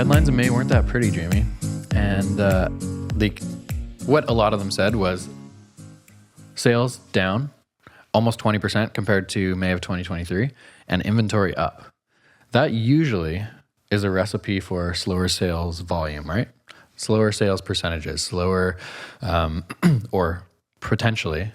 headlines in May weren't that pretty, Jamie. And what a lot of them said was sales down almost 20% compared to May of 2023 and inventory up. That usually is a recipe for slower sales volume, right? Slower sales percentages, slower or potentially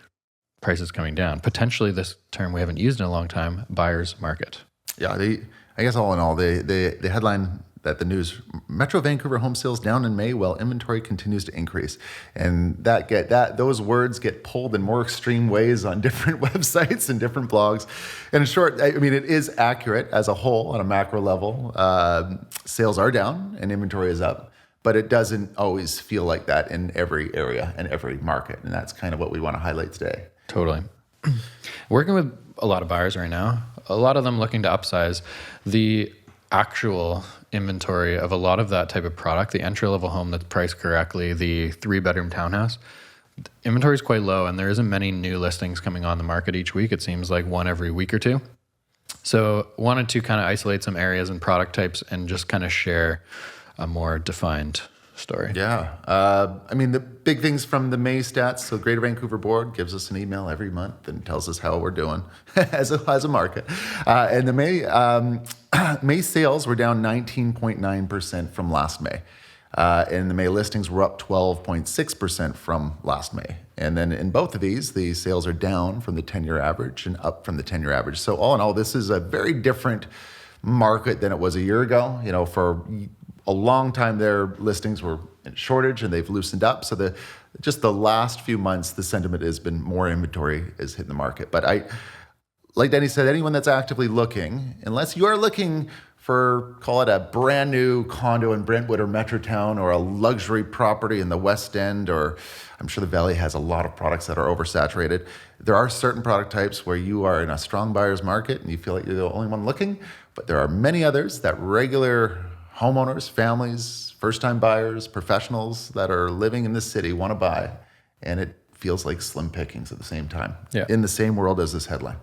prices coming down. Potentially, this term we haven't used in a long time, buyer's market. Yeah, I guess all in all, the headline that the news, Metro Vancouver home sales down in May while inventory continues to increase. And those words get pulled in more extreme ways on different websites and different blogs. And in short, I mean, it is accurate as a whole on a macro level. Sales are down and inventory is up, but it doesn't always feel like that in every area and every market. And that's kind of what we want to highlight today. Totally. Working with a lot of buyers right now, a lot of them looking to upsize the actual inventory of a lot of that type of product, the entry-level home that's priced correctly, the 3-bedroom townhouse. Inventory is quite low, and there isn't many new listings coming on the market each week. It seems like one every week or two. So wanted to kind of isolate some areas and product types and just kind of share a more defined story. Yeah. I mean, the big things from the May stats. So Greater Vancouver Board gives us an email every month and tells us how we're doing as a market. And the May sales were down 19.9% from last May. And the May listings were up 12.6% from last May. And then in both of these, the sales are down from the 10-year average and up from the 10-year average. So all in all, this is a very different market than it was a year ago. You know, for a long time, their listings were in shortage and they've loosened up. So just the last few months, the sentiment has been more inventory is hitting the market. But like Denny said, anyone that's actively looking, unless you are looking for, call it a brand new condo in Brentwood or Metrotown or a luxury property in the West End, or I'm sure the Valley has a lot of products that are oversaturated. There are certain product types where you are in a strong buyer's market and you feel like you're the only one looking, but there are many others that regular homeowners, families, first-time buyers, professionals that are living in this city want to buy, and it feels like slim pickings at the same time, in the same world as this headline.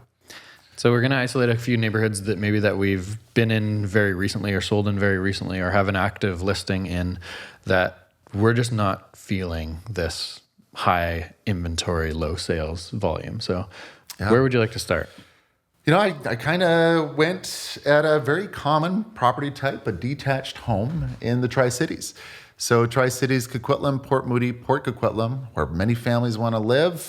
So we're going to isolate a few neighborhoods that we've been in very recently or sold in very recently or have an active listing in that we're just not feeling this high inventory, low sales volume. So where would you like to start? You know, I kind of went at a very common property type, a detached home in the Tri-Cities. So Tri-Cities, Coquitlam, Port Moody, Port Coquitlam, where many families want to live,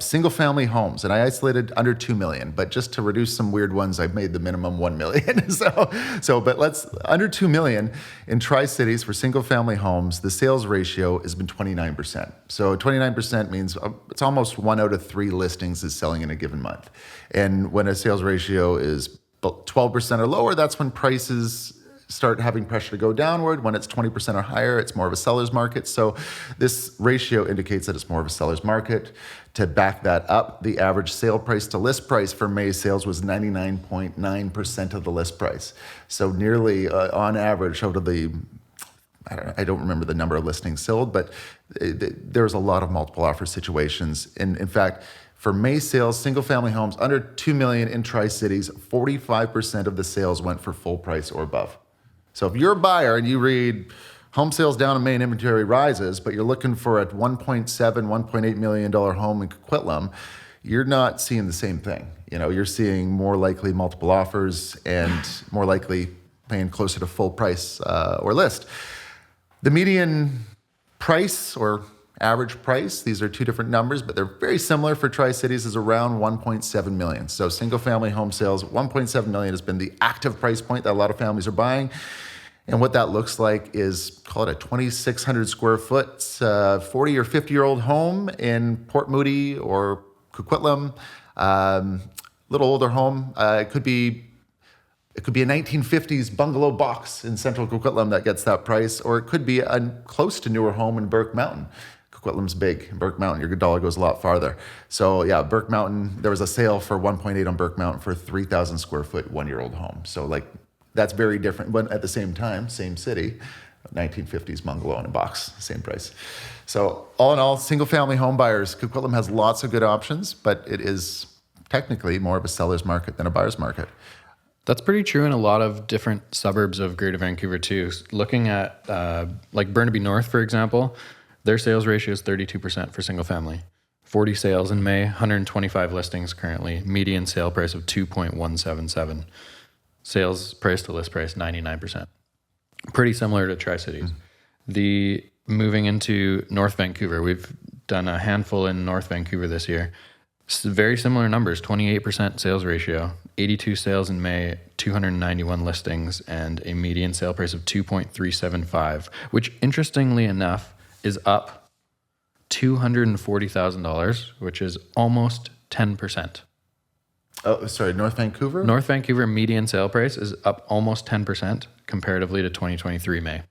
single-family homes. And I isolated under 2 million, but just to reduce some weird ones, I made the minimum 1 million. But let's, under 2 million in Tri-Cities for single-family homes, the sales ratio has been 29%. So 29% means it's almost 1 out of 3 listings is selling in a given month. And when a sales ratio is 12% or lower, that's when prices start having pressure to go downward. When it's 20% or higher, it's more of a seller's market. So this ratio indicates that it's more of a seller's market. To back that up, the average sale price to list price for May sales was 99.9% of the list price. So nearly on average out of the, I don't remember the number of listings sold, but there's a lot of multiple offer situations. In fact, for May sales, single-family homes under 2 million in Tri-Cities, 45% of the sales went for full price or above. So if you're a buyer and you read home sales down in May and inventory rises, but you're looking for a $1.7, $1.8 million home in Coquitlam, you're not seeing the same thing. You know, you're seeing more likely multiple offers and more likely paying closer to full price or list. The median price or average price, these are two different numbers, but they're very similar for Tri-Cities, is around 1.7 million. So single family home sales, 1.7 million has been the active price point that a lot of families are buying. And what that looks like is, call it a 2,600 square foot, 40 or 50-year-old home in Port Moody or Coquitlam, little older home. It could be a 1950s bungalow box in central Coquitlam that gets that price, or it could be a close to newer home in Burke Mountain. Coquitlam's big. In Burke Mountain, your dollar goes a lot farther. So yeah, Burke Mountain, there was a sale for 1.8 on Burke Mountain for a 3,000 square foot, 1-year-old home. So like, that's very different, but at the same time, same city, 1950s bungalow in a box, same price. So all in all, single family home buyers, Coquitlam has lots of good options, but it is technically more of a seller's market than a buyer's market. That's pretty true in a lot of different suburbs of Greater Vancouver too. Looking at like Burnaby North, for example, their sales ratio is 32% for single family. 40 sales in May, 125 listings currently, median sale price of 2.177. Sales price to list price, 99%. Pretty similar to Tri-Cities. The moving into North Vancouver, we've done a handful in North Vancouver this year. Very similar numbers, 28% sales ratio, 82 sales in May, 291 listings, and a median sale price of 2.375, which interestingly enough is up $240,000, which is almost 10%. Oh, sorry, North Vancouver? North Vancouver median sale price is up almost 10% comparatively to 2023 May.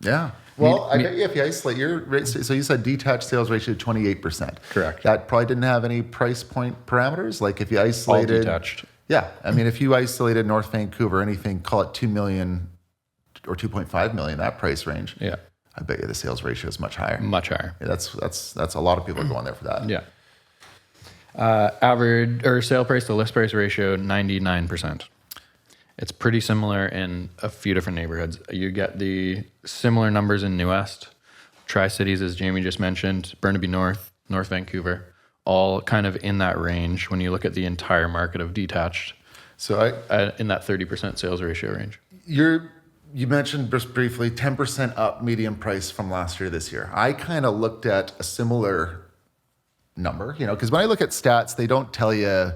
Yeah. Well, I bet you if you isolate your rate, so you said detached sales ratio 28%. Correct. That probably didn't have any price point parameters. Like if you isolated, All detached. Yeah, I mean, if you isolated North Vancouver, anything, call it 2 million or 2.5 million, that price range. Yeah. I bet you the sales ratio is much higher. Much higher. Yeah, that's a lot of people are going there for that. Yeah. Average or sale price to list price ratio 99%. It's pretty similar in a few different neighborhoods. You get the similar numbers in New West, Tri-Cities, as Jamie just mentioned, Burnaby North, North Vancouver, all kind of in that range when you look at the entire market of detached. So In that 30% sales ratio range. You mentioned just briefly 10% up median price from last year this year. I kind of looked at a similar number, because when I look at stats, they don't tell you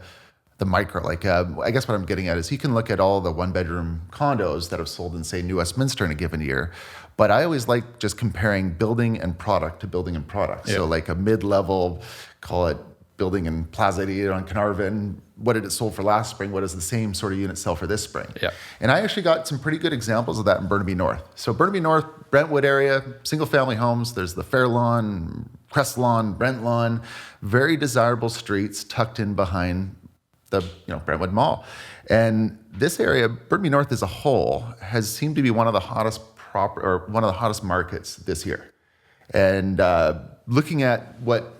the micro. Like, I guess what I'm getting at is you can look at all the one-bedroom condos that have sold in, say, New Westminster in a given year. But I always like just comparing building and product to building and product. Yeah. So like a mid-level, call it building in Plaza 88 on Carnarvon, what did it sold for last spring? What does the same sort of unit sell for this spring? Yeah. And I actually got some pretty good examples of that in Burnaby North. So Burnaby North, Brentwood area, single-family homes. There's the Fair Lawn, Crest Lawn, Brent Lawn, very desirable streets tucked in behind the Brentwood Mall. And this area, Burnaby North as a whole, has seemed to be one of the hottest one of the hottest markets this year. And looking at what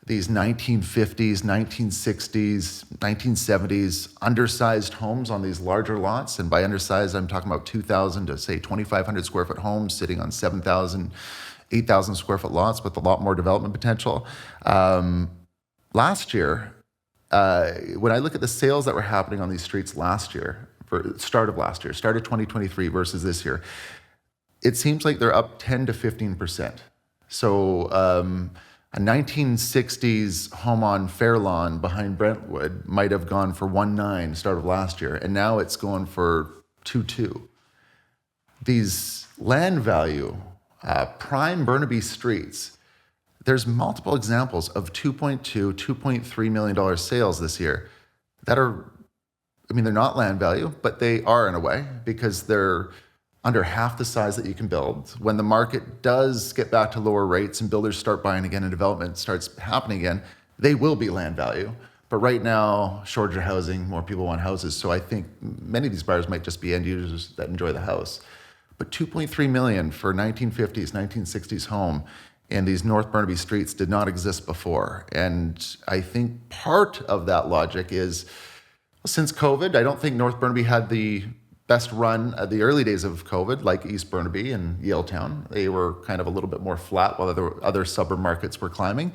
these 1950s, 1960s, 1970s undersized homes on these larger lots, and by undersized, I'm talking about 2,000 to say 2,500 square foot homes sitting on 7,000, 8,000 square foot lots with a lot more development potential. Last year, when I look at the sales that were happening on these streets last year, start of 2023 versus this year, it seems like they're up 10 to 15%. So a 1960s home on Fair Lawn behind Brentwood might have gone for 1.9 start of last year, and now it's going for 2.2. These land value, prime Burnaby streets, there's multiple examples of $2.3 million sales this year that are, they're not land value, but they are in a way because they're under half the size that you can build. When the market does get back to lower rates and builders start buying again and development starts happening again, they will be land value. But right now, shortage of housing, more people want houses. So I think many of these buyers might just be end users that enjoy the house. But $2.3 million for 1950s, 1960s home in these North Burnaby streets did not exist before. And I think part of that logic is, since COVID, I don't think North Burnaby had the best run at the early days of COVID, like East Burnaby and Yaletown. They were kind of a little bit more flat while other suburb markets were climbing.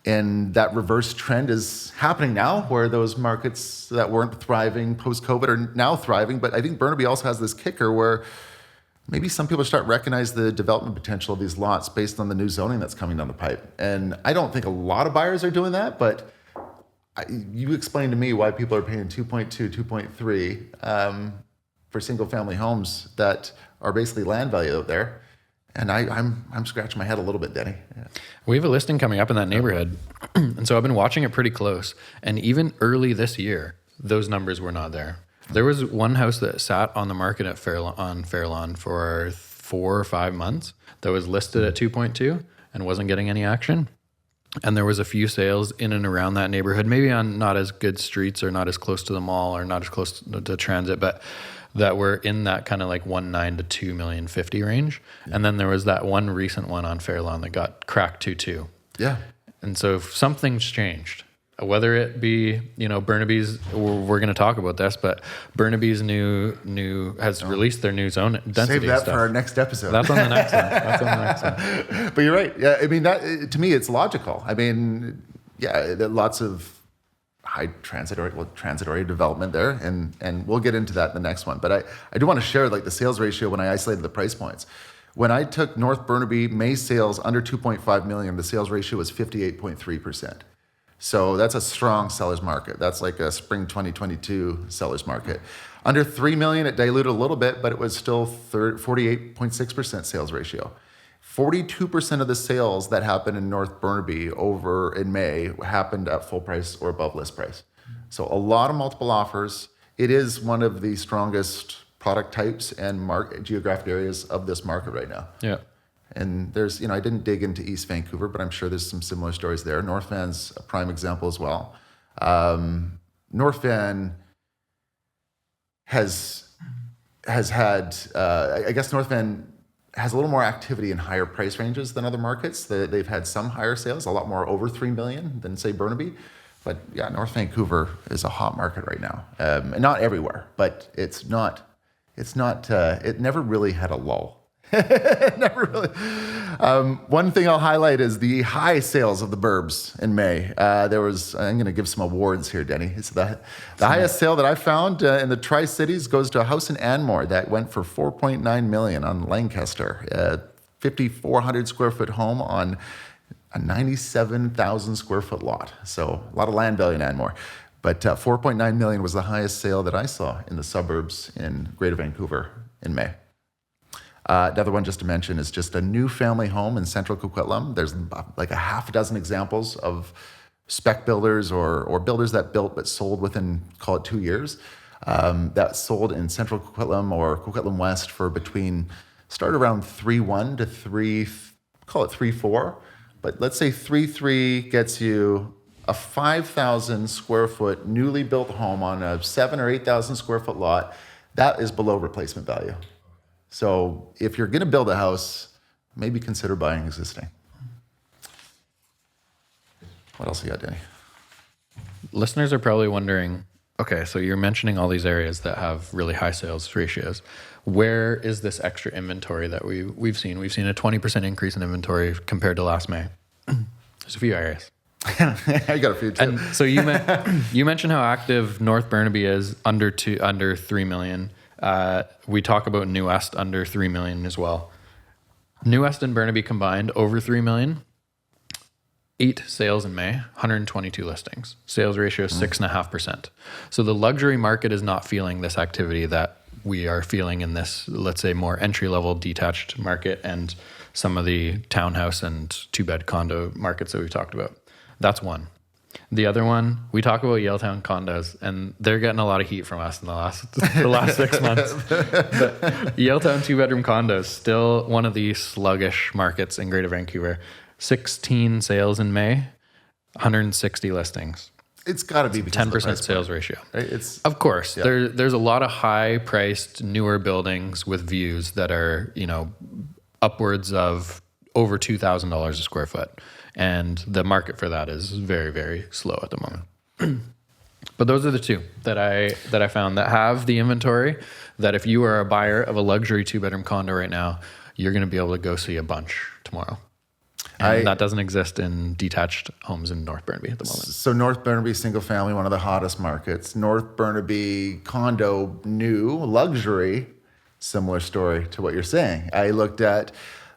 And that reverse trend is happening now, where those markets that weren't thriving post-COVID are now thriving. But I think Burnaby also has this kicker where maybe some people start recognize the development potential of these lots based on the new zoning that's coming down the pipe. And I don't think a lot of buyers are doing that, but you explained to me why people are paying 2.2, 2.3 for single-family homes that are basically land value out there. And I'm scratching my head a little bit, Denny. Yeah. We have a listing coming up in that neighborhood. And so I've been watching it pretty close. And even early this year, those numbers were not there. There was one house that sat on the market at Fair Lawn for 4 or 5 months that was listed at 2.2 and wasn't getting any action. And there was a few sales in and around that neighborhood, maybe on not as good streets or not as close to the mall or not as close to transit, but that were in that kind of like 1.9 to 2,050,000 range. Yeah. And then there was that one recent one on Fair Lawn that got cracked 2.2. Yeah. And so something's changed. whether it be, Burnaby's, we're going to talk about this, but Burnaby's has released their new zone density. Save that stuff. for our next episode. That's on the next one. But you're right. Yeah, I mean, that to me, it's logical. I mean, yeah, there are lots of high transitory development there, and we'll get into that in the next one. But I do want to share like the sales ratio when I isolated the price points. When I took North Burnaby May sales under 2.5 million, the sales ratio was 58.3%. So that's a strong seller's market. That's like a spring 2022 seller's market. Under 3 million, it diluted a little bit, but it was still 48.6% sales ratio. 42% of the sales that happened in North Burnaby over in May happened at full price or above list price. So a lot of multiple offers. It is one of the strongest product types and geographic areas of this market right now. Yeah. And there's, I didn't dig into East Vancouver, but I'm sure there's some similar stories there. North Van's a prime example as well. North Van has had, I guess North Van has a little more activity in higher price ranges than other markets. They've had some higher sales, a lot more over 3 million than say Burnaby. But yeah, North Vancouver is a hot market right now. And not everywhere, but it never really had a lull. Never really. One thing I'll highlight is the high sales of the burbs in May. I'm going to give some awards here, Denny. It's the highest sale that I found in the Tri-Cities goes to a house in Anmore that went for 4.9 million on Lancaster. 5,400 square foot home on a 97,000 square foot lot. So a lot of land value in Anmore. But 4.9 million was the highest sale that I saw in the suburbs in Greater Vancouver in May. Another one just to mention is just a new family home in central Coquitlam. There's like a half a dozen examples of spec builders or builders that built but sold within, call it 2 years, that sold in central Coquitlam or Coquitlam West for start around 3.1 to 3.4. But let's say 3.3 gets you a 5,000 square foot newly built home on a 7,000 or 8,000 square foot lot. That is below replacement value. So if you're going to build a house, maybe consider buying existing. What else you got, Denny? Listeners are probably wondering, okay, so you're mentioning all these areas that have really high sales ratios. Where is this extra inventory that we've seen? We've seen a 20% increase in inventory compared to last May. There's a few areas. I got a few too. And so you mentioned how active North Burnaby is under 3 million. We talk about New West under 3 million as well. New West and Burnaby combined over 3 million. 8 sales in May, 122 listings. Sales ratio 6.5%. So the luxury market is not feeling this activity that we are feeling in this, let's say, more entry-level detached market and some of the townhouse and 2-bed condo markets that we've talked about. That's one. The other one, we talk about Yaletown condos, and they're getting a lot of heat from us in the last 6 months. But Yaletown 2-bedroom condos, still one of the sluggish markets in Greater Vancouver. 16 sales in May, 160 listings. It's got to be because 10% sales ratio. Right? Of course, there's a lot of high-priced newer buildings with views that are, upwards of over $2,000 a square foot. And the market for that is very, very slow at the moment. But those are the two that I found that have the inventory that if you are a buyer of a luxury 2-bedroom condo right now, you're going to be able to go see a bunch tomorrow. And that doesn't exist in detached homes in North Burnaby at the moment. So North Burnaby single family, one of the hottest markets. North Burnaby condo, new, luxury, similar story to what you're saying. I looked at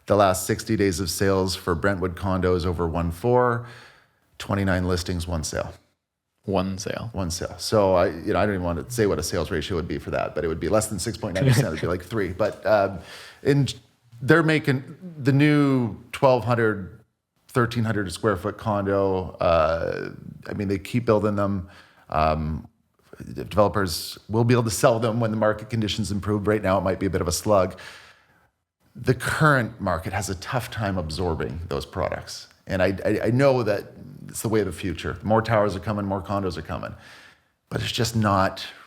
the last 60 days of sales for Brentwood condos over 1.4, 29 listings, 1 sale. One sale. So I don't even want to say what a sales ratio would be for that, but it would be less than 6.9%. It would be like 3. But they're making the new 1,200, 1,300 square foot condo. They keep building them. Developers will be able to sell them when the market conditions improve. Right now, it might be a bit of a slug. The current market has a tough time absorbing those products. And I know that it's the way of the future. More towers are coming, more condos are coming. But it's just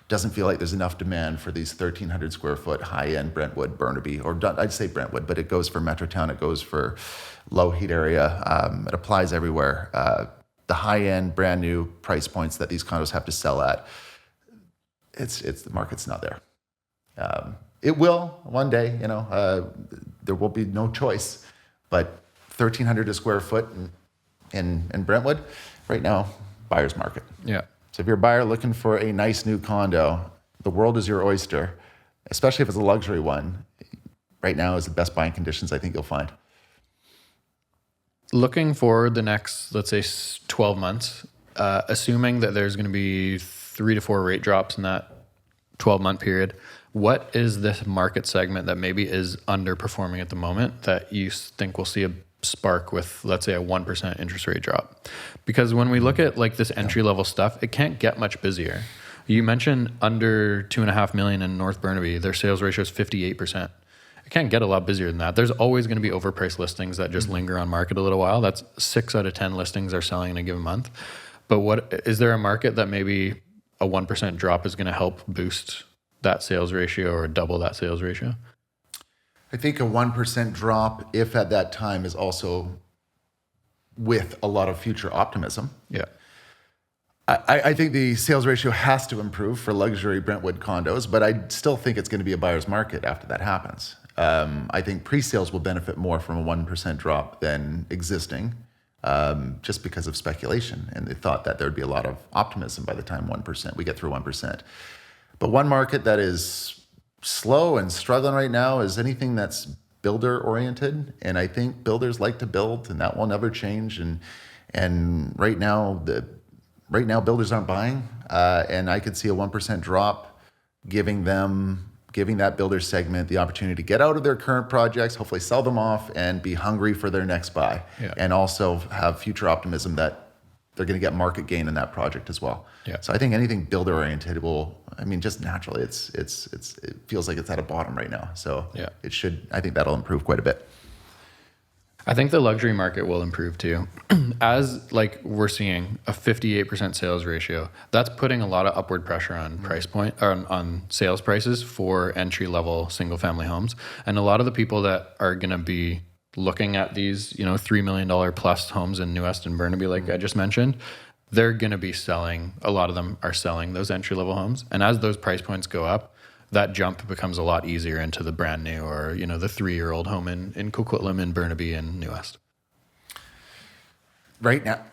doesn't feel like there's enough demand for these 1,300 square foot high-end Brentwood, Burnaby, or I'd say Brentwood, but it goes for Metrotown, it goes for low heat area. It applies everywhere. the high-end, brand new price points that these condos have to sell at, it's the market's not there. It will one day, there will be no choice, but 1,300 a square foot in Brentwood, right now, buyer's market. Yeah. So if you're a buyer looking for a nice new condo, the world is your oyster, especially if it's a luxury one. Right now is the best buying conditions I think you'll find. Looking forward the next, let's say, 12 months, assuming that there's going to be 3 to 4 rate drops in that 12-month period, what is this market segment that maybe is underperforming at the moment that you think will see a spark with, let's say, a 1% interest rate drop? Because when we look at like this entry-level stuff, it can't get much busier. You mentioned under $2.5 million in North Burnaby, their sales ratio is 58%. It can't get a lot busier than that. There's always going to be overpriced listings that just linger on market a little while. That's 6 out of 10 listings are selling in a given month. But what is there a market that maybe a 1% drop is going to help boost that sales ratio or double that sales ratio? I think a 1% drop, if at that time, is also with a lot of future optimism. Yeah. I think the sales ratio has to improve for luxury Brentwood condos, but I still think it's going to be a buyer's market after that happens. I think pre-sales will benefit more from a 1% drop than existing, just because of speculation and the thought that there would be a lot of optimism by the time we get through 1%. But one market that is slow and struggling right now is anything that's builder oriented, and I think builders like to build, and that will never change. And right now builders aren't buying, and I could see a 1% drop giving that builder segment the opportunity to get out of their current projects, hopefully sell them off, and be hungry for their next buy, and also have future optimism that they're going to get market gain in that project as well. Yeah. So I think anything builder oriented just naturally, it feels like it's at a bottom right now. So I think that'll improve quite a bit. I think the luxury market will improve too. As like we're seeing a 58% sales ratio, that's putting a lot of upward pressure on price point or on sales prices for entry level single family homes. And a lot of the people that are going to be looking at these, $3 million plus homes in New West and Burnaby, like I just mentioned, they're going to be selling, a lot of them are selling those entry level homes. And as those price points go up, that jump becomes a lot easier into the brand new or, the 3-year-old home in Coquitlam and Burnaby and New West. Right now,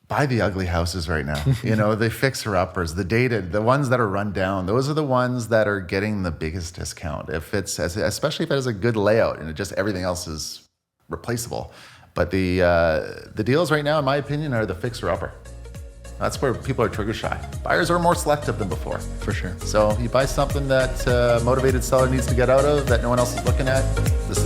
buy the ugly houses right now. The fixer-uppers, the dated, the ones that are run down, those are the ones that are getting the biggest discount. Especially if it has a good layout and everything else is replaceable. But the deals right now, in my opinion, are the fixer-upper. That's where people are trigger shy. Buyers are more selective than before. For sure. So you buy something that a motivated seller needs to get out of, that no one else is looking at, this is